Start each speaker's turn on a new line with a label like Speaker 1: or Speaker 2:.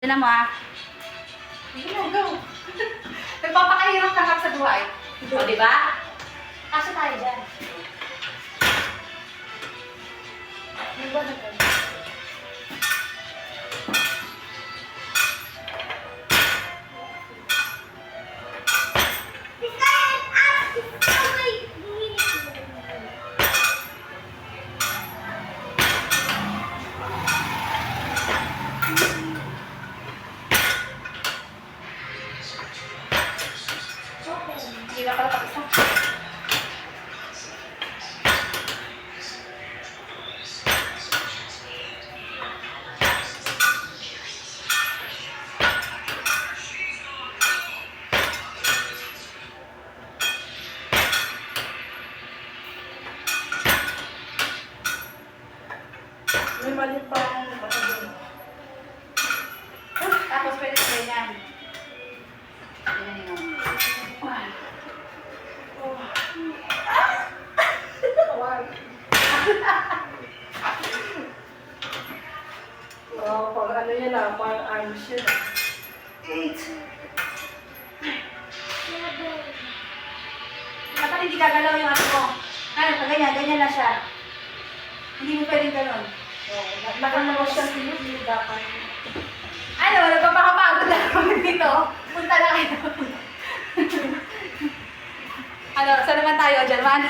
Speaker 1: Yan mo ah.
Speaker 2: Sige na, go. Nagpapakahirap ka sa buhay.
Speaker 1: O, di ba?
Speaker 2: Asa tayo dyan? Nagba na tayo. Hindi na pala tapos na.
Speaker 3: May mali pa ang mata doon.
Speaker 2: Tapos pwede sa ganyan.
Speaker 1: Yan yun.
Speaker 3: Tawag. Wow, pag ano yan ah, parang arms yun ah.
Speaker 2: 8. Dapat hindi gagalaw yung ano mo. Ano, pag ganyan, ganyan lang siya. Hindi mo pwedeng ganon.
Speaker 3: Nakanawa siya hindi dapat.
Speaker 2: Ano, nagpapakapagod lang kami dito. Punta na kayo. Ano, saan naman tayo, German?